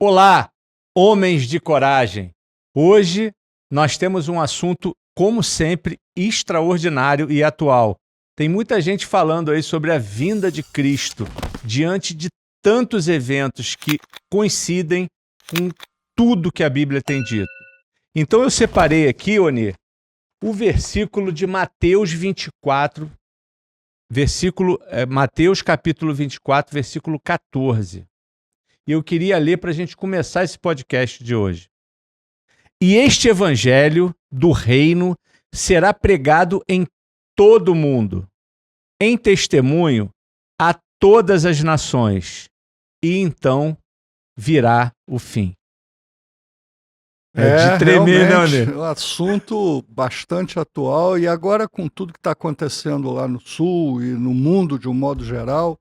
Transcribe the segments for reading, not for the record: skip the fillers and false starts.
Olá, homens de coragem! Hoje nós temos um assunto, como sempre, extraordinário e atual. Tem muita gente falando aí sobre a vinda de Cristo, diante de tantos eventos que coincidem com tudo que a Bíblia tem dito. Então eu separei aqui, Oni, o versículo de Mateus 24, Mateus capítulo 24, versículo 14. E eu queria ler para a gente começar esse podcast de hoje. E este evangelho do reino será pregado em todo o mundo, em testemunho a todas as nações, e então virá o fim. É de tremer, realmente né? um assunto bastante atual, e agora com tudo que está acontecendo lá no Sul e no mundo de um modo geral,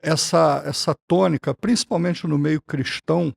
essa tônica, principalmente no meio cristão,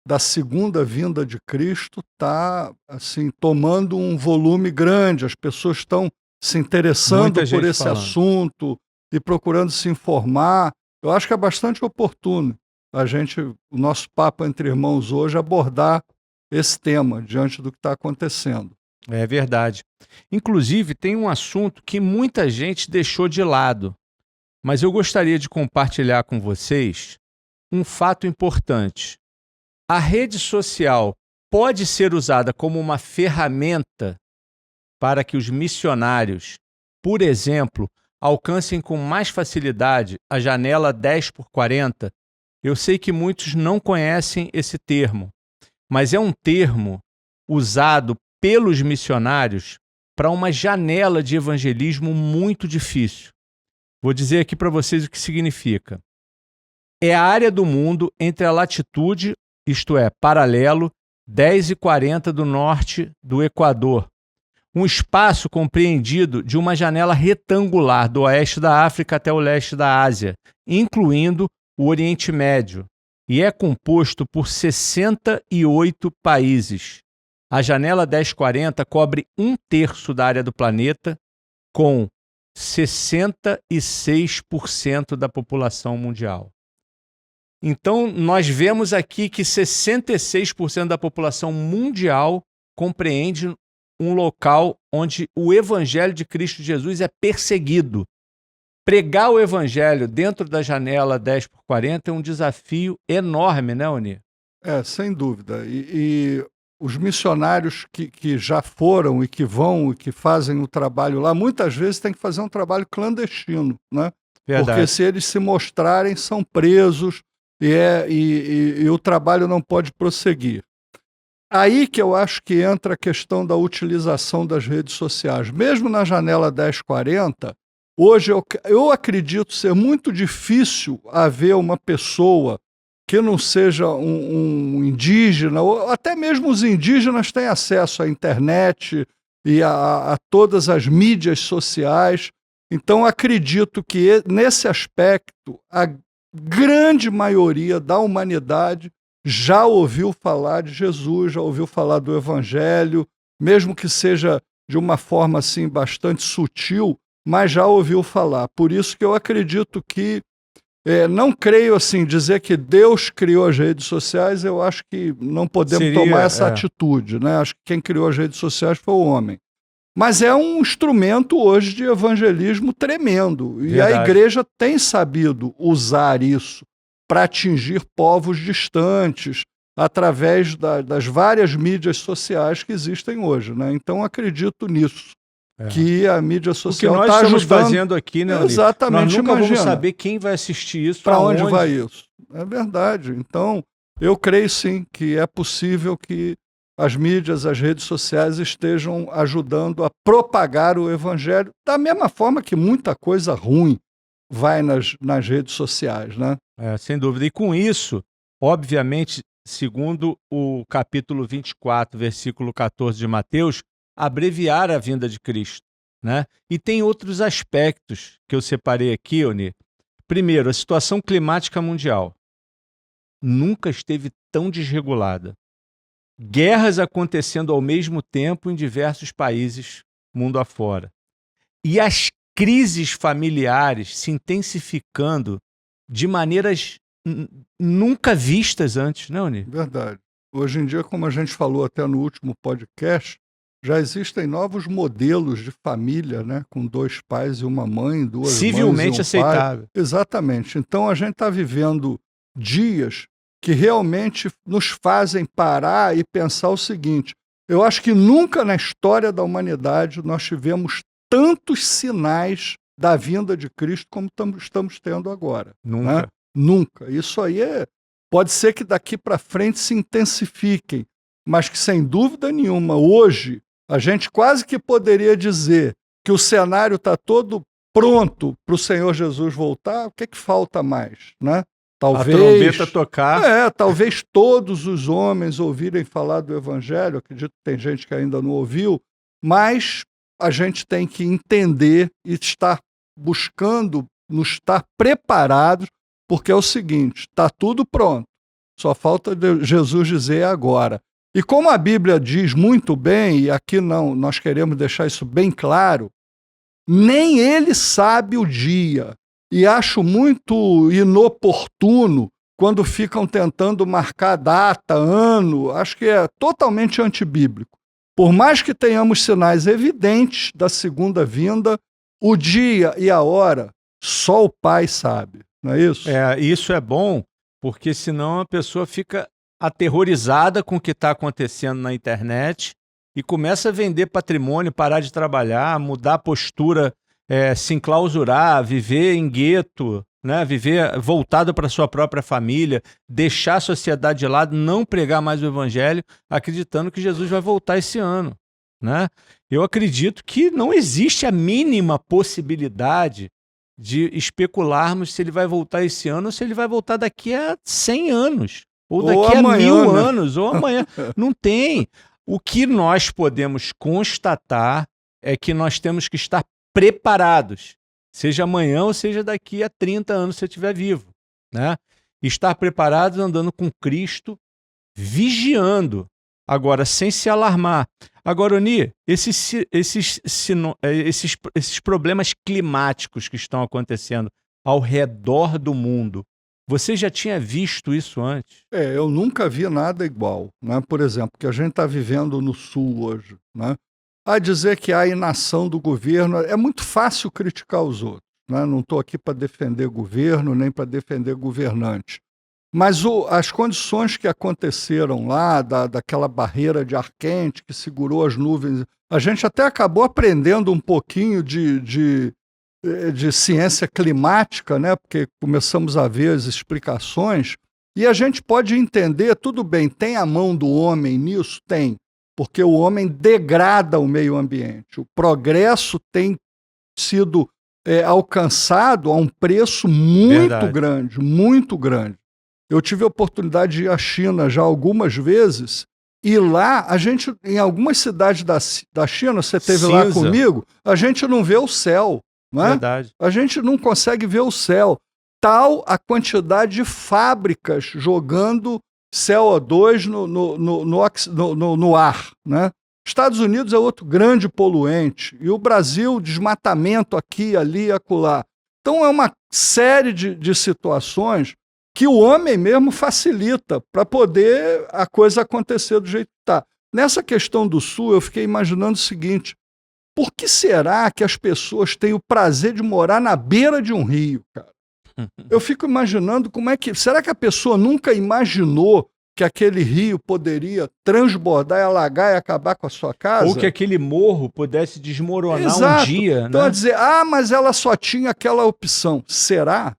da segunda vinda de Cristo, está assim, tomando um volume grande. As pessoas estão se interessando Muita por gente esse falando. assunto e procurando se informar. Eu acho que é bastante oportuno o nosso papo entre irmãos hoje, abordar esse tema diante do que está acontecendo. É verdade. Inclusive, tem um assunto que muita gente deixou de lado, mas eu gostaria de compartilhar com vocês um fato importante. A rede social pode ser usada como uma ferramenta para que os missionários, por exemplo, alcancem com mais facilidade a janela 10x40. Eu sei que muitos não conhecem esse termo, mas é um termo usado pelos missionários para uma janela de evangelismo muito difícil. Vou dizer aqui para vocês o que significa. É a área do mundo entre a latitude, isto é, paralelo, 10 e 40 do norte do Equador. Um espaço compreendido de uma janela retangular do oeste da África até o leste da Ásia, incluindo o Oriente Médio, e é composto por 68 países. A janela 1040 cobre 1/3 da área do planeta, com 66% da população mundial. Então, nós vemos aqui que 66% da população mundial compreende um local onde o Evangelho de Cristo Jesus é perseguido. Pregar o Evangelho dentro da janela 10x40 é um desafio enorme, né, Oni? Sem dúvida. E os missionários que já foram e que vão e que fazem o trabalho lá, muitas vezes têm que fazer um trabalho clandestino, né? Verdade. Porque se eles se mostrarem, são presos e o trabalho não pode prosseguir. Aí que eu acho que entra a questão da utilização das redes sociais. Mesmo na janela 1040, hoje eu acredito ser muito difícil haver uma pessoa que não seja um indígena, ou até mesmo os indígenas têm acesso à internet e a todas as mídias sociais. Então acredito que nesse aspecto a grande maioria da humanidade já ouviu falar de Jesus, já ouviu falar do Evangelho, mesmo que seja de uma forma assim bastante sutil, mas já ouviu falar. Por isso que eu acredito que, não creio assim, dizer que Deus criou as redes sociais, eu acho que não podemos tomar essa atitude, né? Acho que quem criou as redes sociais foi o homem. Mas é um instrumento hoje de evangelismo tremendo, e Verdade. a igreja tem sabido usar isso para atingir povos distantes, através das várias mídias sociais que existem hoje, né? Então acredito nisso, que a mídia social está ajudando. O que nós estamos fazendo aqui, né, Oni? Exatamente, nós nunca imagina. vamos saber quem vai assistir isso, Para onde vai isso. É verdade. Então, eu creio sim que é possível que as mídias, as redes sociais estejam ajudando a propagar o evangelho, da mesma forma que muita coisa ruim vai nas redes sociais, né? Sem dúvida. E com isso, obviamente, segundo o capítulo 24, versículo 14 de Mateus, abreviar a vinda de Cristo, né? E tem outros aspectos que eu separei aqui, Oni. Primeiro, a situação climática mundial nunca esteve tão desregulada. Guerras acontecendo ao mesmo tempo em diversos países mundo afora. e as crises familiares se intensificando de maneiras nunca vistas antes, não, Oni? Verdade. Hoje em dia, como a gente falou até no último podcast, já existem novos modelos de família, né? Com 2 pais e uma mãe, 2 mães Civilmente e um aceitável. pai. Exatamente. Então a gente está vivendo dias que realmente nos fazem parar e pensar o seguinte: eu acho que nunca na história da humanidade nós tivemos tantos sinais da vinda de Cristo como estamos tendo agora. Nunca. Né? Nunca. Isso aí pode ser que daqui para frente se intensifiquem, mas que sem dúvida nenhuma, hoje, a gente quase que poderia dizer que o cenário está todo pronto para o Senhor Jesus voltar. O que é que falta mais? Né? Talvez, a trombeta tocar. Talvez todos os homens ouvirem falar do Evangelho, acredito que tem gente que ainda não ouviu, mas a gente tem que entender e estar buscando, nos estar preparados, porque é o seguinte, está tudo pronto, só falta Jesus dizer agora. E como a Bíblia diz muito bem, e aqui não, nós queremos deixar isso bem claro, nem ele sabe o dia. E acho muito inoportuno quando ficam tentando marcar data, ano, acho que é totalmente antibíblico. Por mais que tenhamos sinais evidentes da segunda vinda, o dia e a hora, só o Pai sabe, não é isso? Isso é bom, porque senão a pessoa fica aterrorizada com o que está acontecendo na internet e começa a vender patrimônio, parar de trabalhar, mudar a postura, se enclausurar, viver em gueto, né? Viver voltado para sua própria família, deixar a sociedade de lado, não pregar mais o evangelho, acreditando que Jesus vai voltar esse ano. Né? Eu acredito que não existe a mínima possibilidade de especularmos se ele vai voltar esse ano ou se ele vai voltar daqui a 100 anos, ou daqui a 1000 anos, ou amanhã. Não tem. O que nós podemos constatar é que nós temos que estar preparados, seja amanhã ou seja daqui a 30 anos, se eu estiver vivo. Né? Estar preparados andando com Cristo, vigiando, agora sem se alarmar. Agora, Oni, esses problemas climáticos que estão acontecendo ao redor do mundo, você já tinha visto isso antes? Eu nunca vi nada igual. Né? Por exemplo, que a gente está vivendo no Sul hoje. Né? A dizer que há inação do governo, é muito fácil criticar os outros. Né? Não estou aqui para defender governo, nem para defender governante. Mas as condições que aconteceram lá, daquela barreira de ar quente que segurou as nuvens, a gente até acabou aprendendo um pouquinho de ciência climática, né? Porque começamos a ver as explicações, e a gente pode entender, tudo bem, tem a mão do homem nisso? Tem, porque o homem degrada o meio ambiente. O progresso tem sido alcançado a um preço muito grande, muito grande. Eu tive a oportunidade de ir à China já algumas vezes, e lá, a gente, em algumas cidades da China, você esteve lá comigo, a gente não vê o céu. Não é? Verdade. A gente não consegue ver o céu. Tal a quantidade de fábricas jogando CO2 no ar. Né? Estados Unidos é outro grande poluente, e o Brasil, desmatamento aqui, ali, acolá. Então é uma série de situações que o homem mesmo facilita para poder a coisa acontecer do jeito que está. Nessa questão do Sul, eu fiquei imaginando o seguinte: por que será que as pessoas têm o prazer de morar na beira de um rio, cara? Eu fico imaginando como é que... Será que a pessoa nunca imaginou que aquele rio poderia transbordar, alagar e acabar com a sua casa? Ou que aquele morro pudesse desmoronar um dia. Então, né? a dizer, mas ela só tinha aquela opção. Será?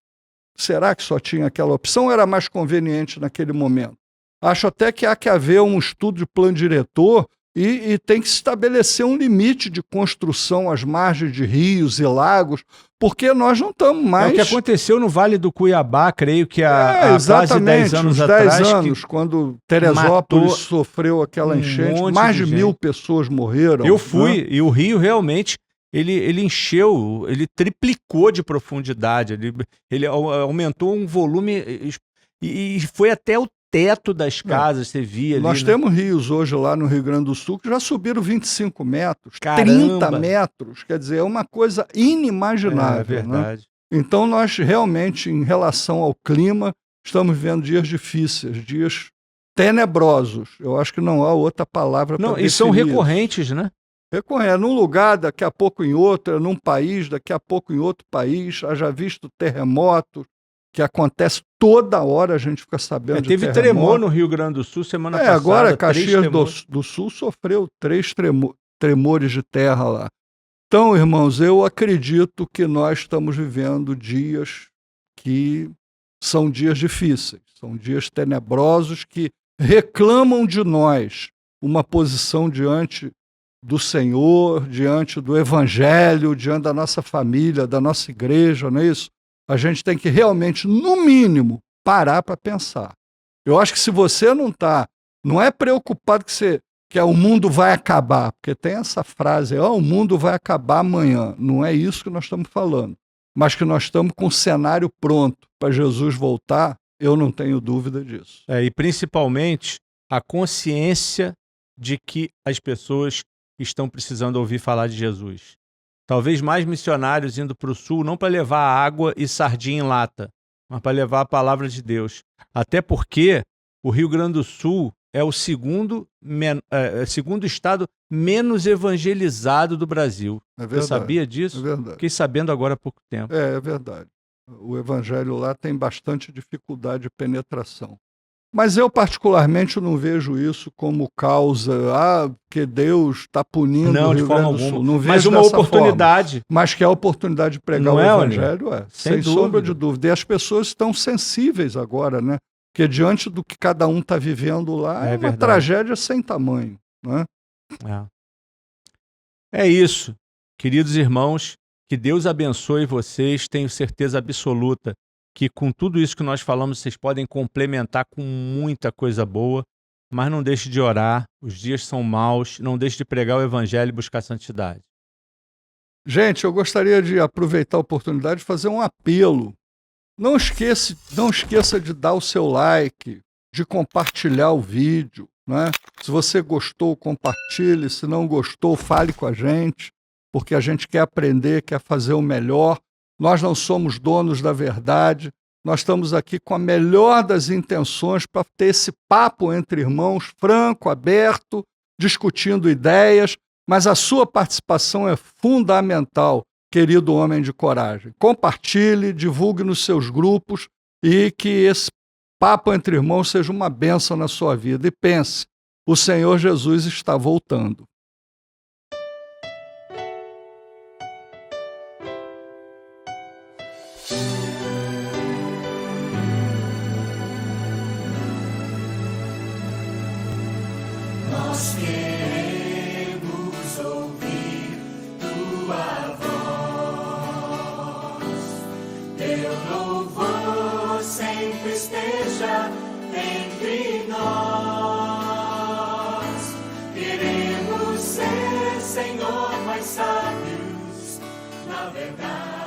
Será que só tinha aquela opção ou era mais conveniente naquele momento? Acho até que há que haver um estudo de plano diretor e tem que se estabelecer um limite de construção às margens de rios e lagos, porque nós não estamos mais... É o que aconteceu no Vale do Cuiabá, creio que há quase 10 anos atrás. 10 anos, quando Teresópolis sofreu aquela enchente, mais de 1000 pessoas morreram. Eu fui, e o rio realmente... Ele encheu, ele triplicou de profundidade, ele aumentou um volume e foi até o teto das casas, você via ali. Nós né? temos rios hoje lá no Rio Grande do Sul que já subiram 25 metros, Caramba! 30 metros, quer dizer, é uma coisa inimaginável. É verdade. Né? Então nós realmente, em relação ao clima, estamos vivendo dias difíceis, dias tenebrosos. Eu acho que não há outra palavra para definir. E são recorrentes, né? Recorrendo, num lugar, daqui a pouco em outro, num país, daqui a pouco em outro país, haja visto terremotos, que acontece toda hora, a gente fica sabendo de teve tremor no Rio Grande do Sul semana passada. Agora Caxias do Sul sofreu 3 tremores de terra lá. Então, irmãos, eu acredito que nós estamos vivendo dias que são dias difíceis, são dias tenebrosos que reclamam de nós uma posição diante do Senhor, diante do Evangelho, diante da nossa família, da nossa igreja, não é isso? A gente tem que realmente, no mínimo, parar para pensar. Eu acho que se você não é preocupado que o mundo vai acabar, porque tem essa frase, o mundo vai acabar amanhã. Não é isso que nós estamos falando, mas que nós estamos com o cenário pronto para Jesus voltar, eu não tenho dúvida disso. E principalmente a consciência de que as pessoas estão precisando ouvir falar de Jesus. Talvez mais missionários indo para o Sul, não para levar água e sardinha em lata, mas para levar a palavra de Deus. Até porque o Rio Grande do Sul é o segundo estado menos evangelizado do Brasil. É verdade. Você sabia disso? É verdade. Fiquei sabendo agora há pouco tempo. É verdade. O evangelho lá tem bastante dificuldade de penetração. Mas eu, particularmente, não vejo isso como causa, que Deus está punindo o Rio Grande do Sul. Não vejo mas uma oportunidade. Forma. Mas que é a oportunidade de pregar o Evangelho, sem sombra de dúvida. E as pessoas estão sensíveis agora, né? Porque diante do que cada um está vivendo lá, é uma tragédia sem tamanho. Né? É isso. Queridos irmãos, que Deus abençoe vocês, tenho certeza absoluta que com tudo isso que nós falamos, vocês podem complementar com muita coisa boa, mas não deixe de orar, os dias são maus, não deixe de pregar o Evangelho e buscar santidade. Gente, eu gostaria de aproveitar a oportunidade de fazer um apelo. Não esqueça de dar o seu like, de compartilhar o vídeo. Né? Se você gostou, compartilhe, se não gostou, fale com a gente, porque a gente quer aprender, quer fazer o melhor. Nós não somos donos da verdade, nós estamos aqui com a melhor das intenções para ter esse papo entre irmãos, franco, aberto, discutindo ideias, mas a sua participação é fundamental, querido homem de coragem. Compartilhe, divulgue nos seus grupos e que esse papo entre irmãos seja uma bênção na sua vida. E pense, o Senhor Jesus está voltando. Nós queremos ouvir tua voz, teu louvor sempre esteja entre nós. Queremos ser, Senhor, mais sábios na verdade.